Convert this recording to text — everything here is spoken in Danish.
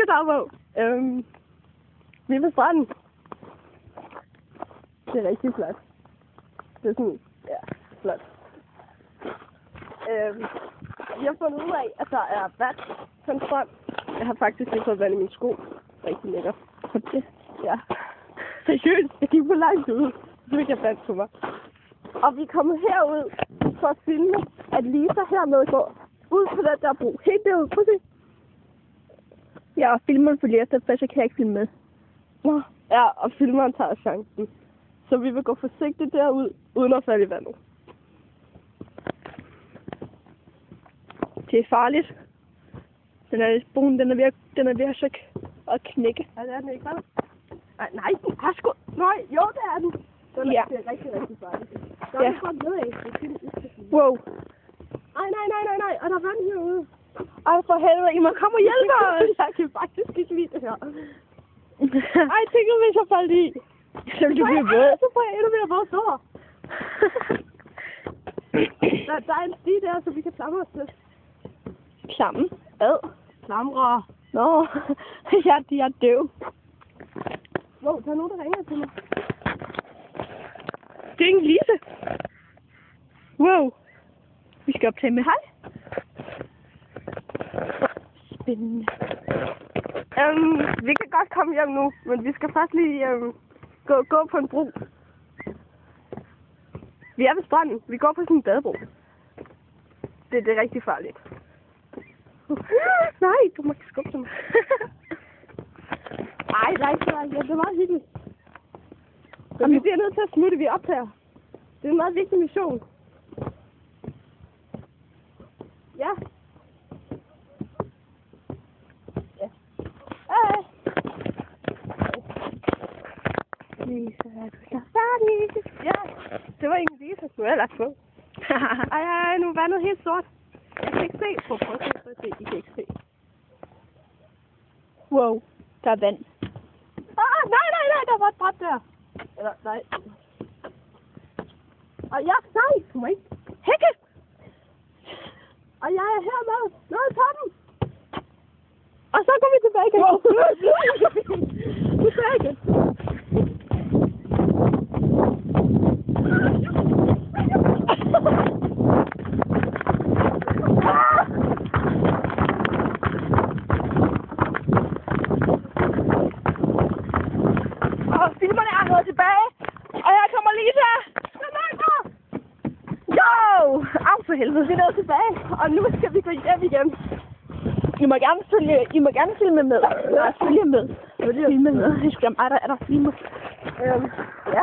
dagbog. Vi er på stranden. Det er rigtig flot. Det er sådan, ja, flot. Vi har fundet ud af, at der er vand på en strand. Jeg har faktisk lige fået vand i mine sko. Rigtig lækkert. Det. Ja. Seriøst, jeg gik for langt ud. Så fik jeg vand på mig. Og vi er kommet herud for at filme, at Lisa hernede går ud på den der bro. Helt derude, prøv at se. Ja, og filmeren følger efter, for så kan jeg ikke filme med. Nå. Ja, og filmeren tager chancen. Så vi vil gå forsigtigt derud, uden at falde i vandet. Det er farligt. Broen, den er ved at knække. Ja, det er den ikke, hvad? Nej, den er sgu... Nej, jo, det er den. Den Ja. Det er rigtig, rigtig farligt. Der er godt nedad. Wow. Nej, og der er vand herude. Ej, for helvede, I må komme og hjælpe os. Jeg kan faktisk ikke lide det her. Ej, tænk nu, hvis jeg faldt i. Så vil du blive våd. Så får jeg endnu mere våd sår. Der er en sti der, så vi kan klamre os til. Klamme. Klamre. Nå, jeg er døv. Wow, der er nogen, der ringer til mig. Det er ikke Lise. Wow. Vi skal optage med hej. Spændende. Vi kan godt komme hjem nu, men vi skal faktisk lige gå på en bro. Vi er ved stranden. Vi går på sådan en badebro. Det er rigtig farligt. Nej, du må ikke skubbe til mig. Ej, nej, det er meget hyggeligt. Men vi bliver nødt til at smutte, vi optager. Det er en meget vigtig mission. Ja. Hej. Lisa, er du så færdig? Ja, det var ikke Lisa. Nu er jeg lagt på. Ej, nu er vandet helt sort. Jeg kan ikke se. Prøv at se. I kan ikke se. Wow, der er vand. Nej, der var et bræt der. Eller, nej. Og ja, nej, du må ikke. Hække! Og jeg er her med. Noget på den. Og så går vi tilbage igen. Wow. Tilbage. Og filmerne er nået tilbage. Og her kommer Lisa. Jo! Au for helvede. Vi er nået tilbage, og nu skal vi gå hjem igen. I må gerne filme med. Nej, følge med. Filme med. Det er sgu da mig, der er der filmer. Ja.